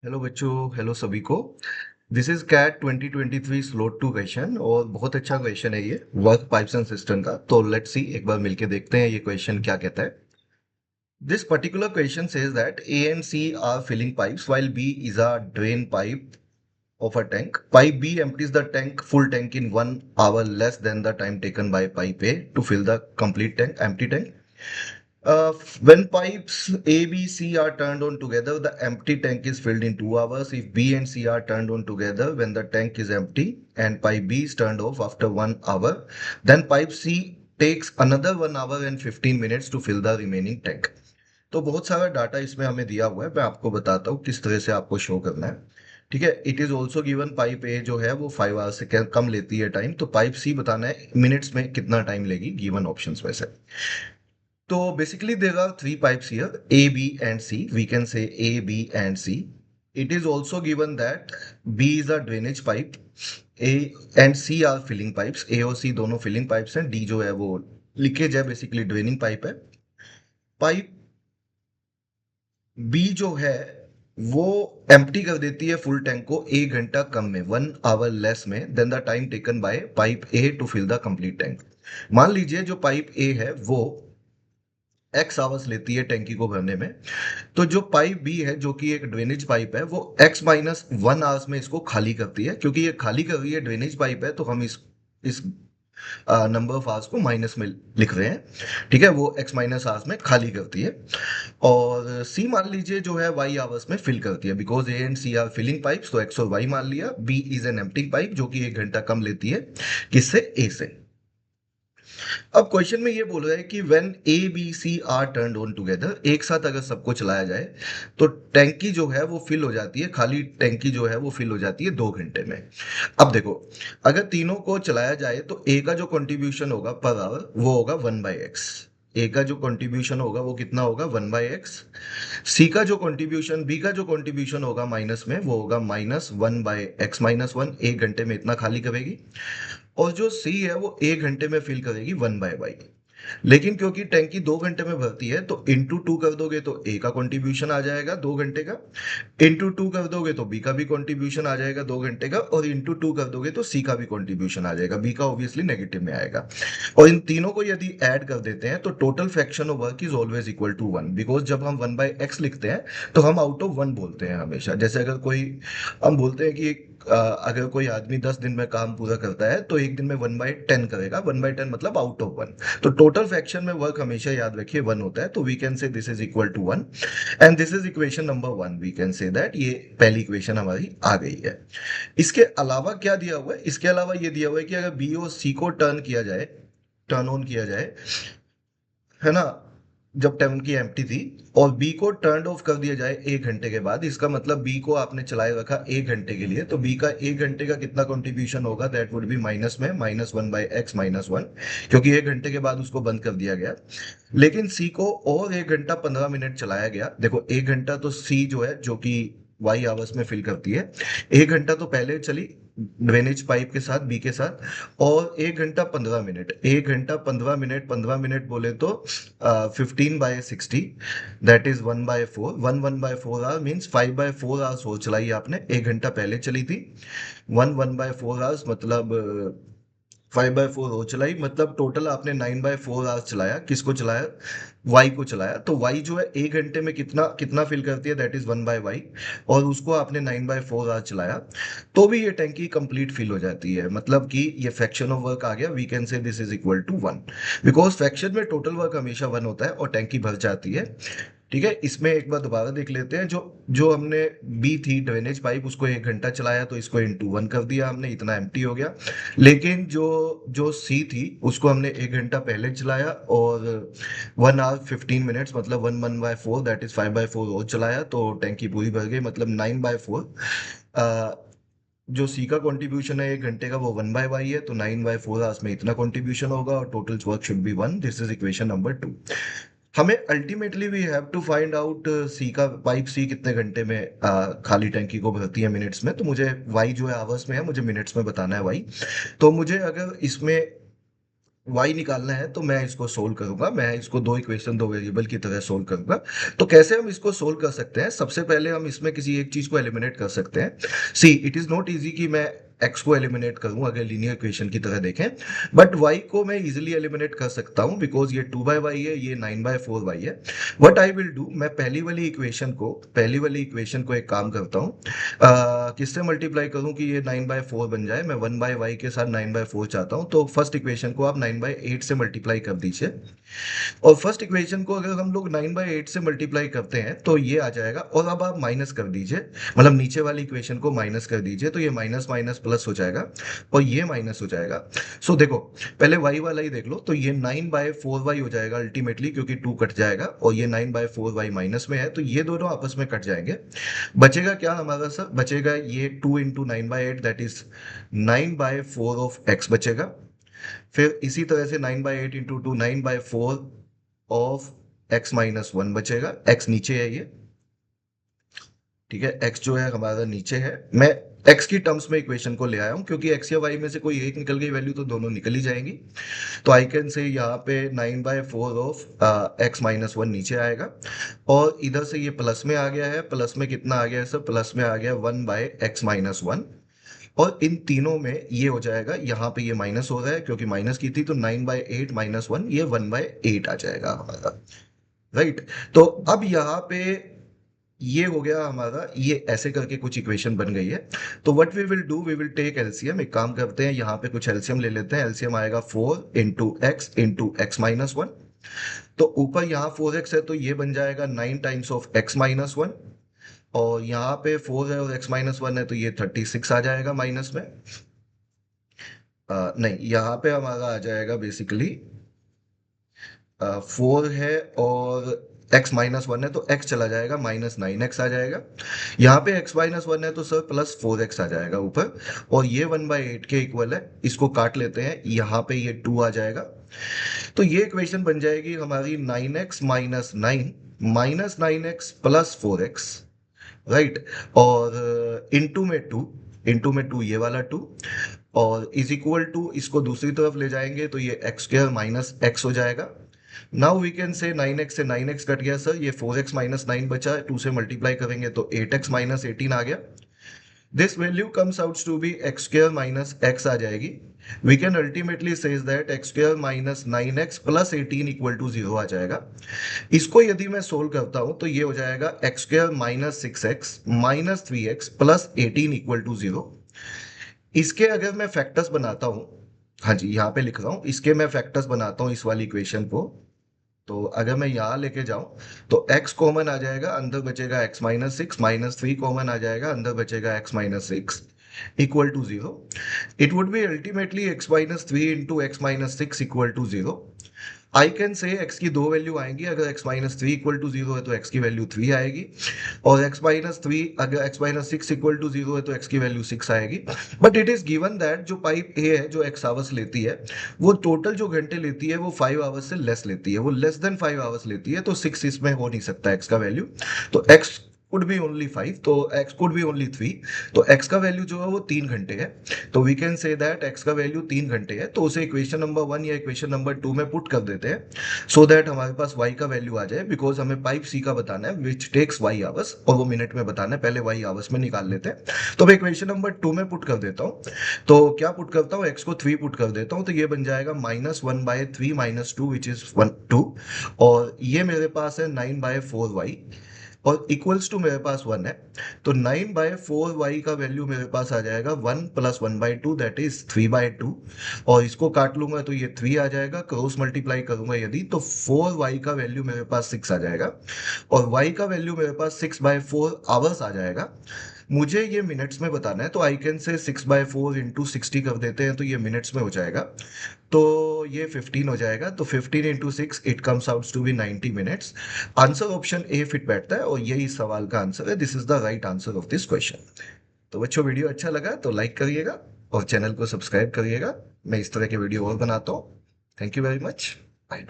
Hello बच्चों। Hello सभी को। This is CAT 2023 slot two question और बहुत अच्छा क्वेश्चन है ये वर्क पाइप्स एंड सिस्टम का। तो लेट्स सी, एक बार मिलके देखते हैं ये क्वेश्चन क्या कहता है। This particular question says that A and C are filling pipes while B is a drain pipe of a tank. Pipe B empties the full tank in 1 hour less than the time taken by pipe A to fill the complete empty tank. Uh, when pipes A, B, C are turned on together, the empty tank is filled in 2 hours. If B and C are turned on together when the tank is empty and pipe B is turned off after 1 hour, then pipe C takes another 1 hour and 15 minutes to fill the remaining tank. तो बहुत सारा data इसमें हमें दिया हुआ है। मैं आपको बताता हूँ किस तरह से आपको शो करना है। ठीक है। It is also given pipe ए जो है वो 5 आवर्स से कम लेती है टाइम। तो पाइप सी बताना है मिनट्स में कितना टाइम लेगी गिवन ऑप्शंस में से। तो basically there are three pipes here, A B and C. We can say A B and C. It is also given that B is a drainage pipe, A and C are filling pipes. A और सी दोनों filling pipes हैं। D जो है वो leakage है, basically draining pipe है। Pipe B जो है वो एम्प्टी कर देती है फुल टैंक को 1 घंटा कम में, 1 आवर लेस में then the time taken by pipe A to fill the complete tank. मान लीजिए जो पाइप ए है वो एक्स आवर्स लेती है टैंकी को भरने में, तो जो पाइप बी है जो कि एक ड्रेनेज पाइप है वो x-1 आवर्स में इसको खाली करती है। क्योंकि ये खाली कर रही है, ड्रेनेज पाइप है, तो हम इस नंबर ऑफ आवर्स को माइनस में लिख रहे हैं। ठीक है, वो x-आवर्स में खाली करती है। और सी मान लीजिए जो है y आवर्स में फिल करती है। Because A and C are filling pipes, तो x और y मान लिया। B is an empty pipe जो कि 1 घंटा कम लेती है किससे, ए से। अब क्वेश्चन में ये बोल रहा है कि when A B C are turned on together, एक साथ अगर सबको चलाया जाए तो टैंकी जो है वो फिल हो जाती है, खाली टैंकी जो है वो फिल हो जाती है 2 घंटे में। अब देखो, अगर तीनों को चलाया जाए तो ए का जो कंट्रीब्यूशन होगा पर आवर वो होगा 1/x। ए का जो कंट्रीब्यूशन होगा वो कितना होगा, 1/x। सी का जो कंट्रीब्यूशन, बी का जो कंट्रीब्यूशन होगा माइनस में, वो होगा -1/x-1। 1 घंटे में इतना खाली करेगी। और जो सी है वो 1 घंटे में फिल करेगी 1/y। लेकिन क्योंकि टैंकी 2 घंटे में भरती है तो इंटू टू कर दोगे तो ए का कंट्रीब्यूशन आ जाएगा 2 घंटे का, इंटू टू कर दोगे तो बी का भी कंट्रीब्यूशन आ जाएगा 2 घंटे का, और इंटू टू कर दोगे तो सी का भी कंट्रीब्यूशन आ जाएगा। बी का ऑब्वियसली नेगेटिव में आएगा। और इन तीनों को यदि ऐड कर देते हैं तो total fraction of work is always equal to 1। Because जब हम 1/x लिखते हैं तो हम आउट ऑफ 1 बोलते हैं हमेशा। जैसे अगर कोई, हम बोलते हैं कि अगर कोई आदमी 10 दिन में काम पूरा करता है तो एक दिन में 1/10 करेगा। 1/10 मतलब आउट ऑफ 1। तो टोटल फ्रैक्शन में वर्क हमेशा याद रखिए 1 होता है। तो we can say this is equal to 1 and this is equation number 1। We can say that ये पहली इक्वेशन हमारी आ गई है। इसके अलावा क्या दिया हुआ है, इसके अलावा ये दिया हुआ है कि अगर बी और सी को टर्न ऑन किया जाए, है ना, जब टंकी एम्प्टी थी, और बी को टर्न ऑफ कर दिया जाए 1 घंटे के बाद, इसका मतलब बी को आपने चलाए रखा 1 घंटे के लिए, तो बी का 1 घंटे का कितना कंट्रीब्यूशन होगा, दैट वुड बी माइनस में -1/x-1, क्योंकि 1 घंटे के बाद उसको बंद कर दिया गया। लेकिन सी को और 1 घंटा 15 मिनट चलाया गया। देखो 1 घंटा तो सी जो है जो कि वाई आवर्स में फिल करती है, 1 घंटा तो पहले चली ड्रेनेज पाइप के साथ, बी के साथ, और 1 घंटा 15 मिनट, 1 घंटा 15 मिनट, 15 मिनट बोले तो 15/60, that is 1/4। 1/4 hour means 5/4 hours हो चलाई आपने। 1 घंटा पहले चली थी। 1/4 आवर्स मतलब 5/4 हो चलाई, मतलब टोटल आपने 9/4 आवर्स चलाया। किसको चलाया, वाई को चलाया। तो वाई जो है 1 घंटे में कितना कितना फिल करती है, दैट इज 1/y, और उसको आपने 9/4 आवर्स चलाया, तो भी ये टैंकी कंप्लीट फिल हो जाती है। मतलब कि ये फ्रैक्शन ऑफ वर्क आ गया। We can say this is equal to 1। Because fraction में टोटल वर्क हमेशा 1 होता है और टैंकी भर जाती है। ठीक है। इसमें एक बार दोबारा देख लेते हैं। जो जो हमने बी थी ड्रेनेज पाइप, उसको 1 घंटा चलाया तो इसको इंटू 1 कर दिया हमने, इतना एम्प्टी हो गया। लेकिन जो जो सी थी उसको हमने 1 घंटा पहले चलाया और 1 hour 15 मिनट्स, मतलब 1/4, दैट इज 5/4 और चलाया, तो टैंकी पूरी भर गई, मतलब 9/4। जो सी का कंट्रीब्यूशन है 1 घंटे का वो 1/y है, तो 9/4 आवर्स में इतना कंट्रीब्यूशन होगा और total work should be 1। This is equation number 2। हमें ultimately we have to find out C का, पाइप सी कितने घंटे में खाली टैंकी को भरती है मिनट्स में। तो मुझे वाई जो है आवर्स में है, मुझे मिनट्स में बताना है वाई। तो मुझे अगर इसमें y निकालना है तो मैं इसको सोल्व करूंगा, मैं इसको दो इक्वेशन दो वेरिएबल की तरह सोल्व करूंगा। तो कैसे हम इसको सोल्व कर सकते हैं, सबसे पहले हम इसमें किसी एक चीज को एलिमिनेट कर सकते हैं। सी इट इज नॉट इजी कि मैं x को एलिमिनेट करूं अगर लीनियर इक्वेशन की तरह देखें, बट y को मैं इजीली एलिमिनेट कर सकता हूं बिकॉज ये 2/y है, ये 9/4y है। व्हाट आई विल डू, मैं पहली वाली इक्वेशन को एक काम करता हूं, किससे मल्टीप्लाई करूं कि ये 9/4 बन जाए। मैं 1/y के साथ 9/4 चाहता हूं, तो फर्स्ट इक्वेशन को आप 9/8 से मल्टीप्लाई कर दीजिए। और फर्स्ट इक्वेशन को अगर हम लोग 9/8 से मल्टीप्लाई करते हैं तो ये आ जाएगा, और अब आप माइनस कर दीजिए, मतलब नीचे वाली इक्वेशन को माइनस कर दीजिए, तो ये माइनस माइनस प्लस हो जाएगा और ये माइनस हो जाएगा। सो देखो, पहले y वाला ही देख लो, तो ये 9/4y हो जाएगा अल्टीमेटली, क्योंकि 2 कट जाएगा और ये 9/4y माइनस में है, तो ये दोनों आपस में कट जाएंगे। बचेगा क्या हमारा सर, बचेगा ये 2 into 9/8 that is 9/4 of x बचेगा। फिर इसी तरह से 9/8 इंटू 2 9/4 ऑफ x-1 बचेगा। x नीचे है ये, ठीक है, x जो है हमारा नीचे है। मैं x की टर्म्स में इक्वेशन को ले आया हूं, क्योंकि x या y में से कोई एक निकल गई वैल्यू तो दोनों निकल ही जाएंगी। तो आई कैन से यहाँ पे 9/4 ऑफ x-1 नीचे आएगा, और इधर से ये प्लस में आ गया है। प्लस में कितना आ गया है सर, प्लस में आ गया 1/x-1, और इन तीनों में ये हो जाएगा, यहाँ पे ये माइनस हो रहा है क्योंकि माइनस की थी, तो 9/8 - 1 ये 1/8 आ जाएगा हमारा, राइट। तो अब यहाँ पे ये हो गया हमारा, ये ऐसे करके कुछ इक्वेशन बन गई है। तो what we will do, we will take LCM. एक काम करते हैं, यहाँ पे कुछ एलसीएम ले लेते हैं। एलसीएम आएगा 4 इंटू एक्स इंटू x-1। तो ऊपर यहाँ 4x है, तो ये बन जाएगा 9 टाइम्स ऑफ x-1, और यहाँ पे 4 है और x-1 है, तो ये 36 आ जाएगा माइनस में। नहीं, यहाँ पे हमारा आ जाएगा बेसिकली 4 है और x-1 है, तो x चला जाएगा, -9x आ जाएगा। यहाँ पे x-1 है तो सर +4x आ जाएगा ऊपर, और ये 1/8 के इक्वल है। इसको काट लेते हैं, यहाँ पे ये 2 आ जाएगा। तो ये इक्वेशन बन जाएगी हमारी 9x - 9 -9x + 4x, राइट। और इंटू में 2 ये वाला 2, और इज इक्वल टू, इसको दूसरी तरफ ले जाएंगे तो ये x² - x हो जाएगा। नाउ वी कैन से 9x से 9x कट गया सर, ये 4x - 9 बचा, 2 से मल्टीप्लाई करेंगे तो 8x - 18 आ गया। This value comes out to be x² - x आ जाएगी। We can ultimately says that x² - 9x + 18 = 0 आ जाएगा। इसको यदि मैं सोल्व करता हूं तो ये हो जाएगा x² - 6x - 3x + 18 = 0। इसके अगर मैं फैक्टर्स बनाता हूं, हाँ जी यहाँ पे लिख रहा हूं, इसके मैं फैक्टर्स बनाता हूं इस वाली इक्वेशन को। तो अगर मैं यहाँ लेके जाऊं तो x कॉमन आ जाएगा, अंदर बचेगा x-6, -3 कॉमन आ जाएगा, अंदर बचेगा x-6 = 0। It would be ultimately x-3 into x-6 = 0। I can say x की दो वैल्यू आएंगी, अगर x-3 = 0 है तो x की वैल्यू 3 आएगी, और x-3 अगर x-6 = 0 है तो x की वैल्यू 6 आएगी। But it is given that जो पाइप ए है जो x आवर्स लेती है, वो टोटल जो घंटे लेती है वो 5 आवर्स से लेस लेती है, वो लेस देन 5 आवर्स लेती है, तो 6 इसमें हो नहीं सकता x का वैल्यू। तो x कुड बी ओनली 5, तो x कुड बी ओनली 3, तो x का वैल्यू जो है वो 3 घंटे है। तो we can say that x का वैल्यू 3 घंटे है, तो उसे इक्वेशन नंबर 1 या इक्वेशन नंबर 2 में पुट कर देते हैं, सो दैट हमारे पास y का वैल्यू आ जाए, बिकॉज हमें पाइप सी का बताना है विच टेक्स y आवर्स, और वो मिनट में बताना है, पहले y आवर्स में निकाल लेते हैं। तो मैं इक्वेशन नंबर 2 में पुट कर देता हूँ। तो क्या पुट करता हूँ, x को 3 पुट कर देता हूँ, तो ये बन जाएगा -1/3 - 2 विच इज 2, और ये मेरे पास है 9/4y, और इक्वल्स टू मेरे पास 1 है। तो 9/4y का वैल्यू मेरे पास आ जाएगा 1 + 1/2 दैट इज 3/2, और इसको काट लूंगा तो ये 3 आ जाएगा, क्रॉस मल्टीप्लाई करूंगा यदि तो 4y का वैल्यू मेरे पास 6 आ जाएगा, और y का वैल्यू मेरे पास 6/4 आवर्स आ जाएगा। मुझे ये मिनट्स में बताना है, तो आई कैन से 6/4 इंटू 60 कर देते हैं, तो ये मिनट्स में हो जाएगा, तो ये 15 हो जाएगा। तो 15 into 6 it comes out to be 90 minutes. Answer option A fit बैठता है, और यही इस सवाल का आंसर है। This is the right answer of this question. तो बच्चों, वीडियो अच्छा लगा तो लाइक करिएगा और चैनल को सब्सक्राइब करिएगा। मैं इस तरह के वीडियो और बनाता हूँ। Thank you very much. Bye.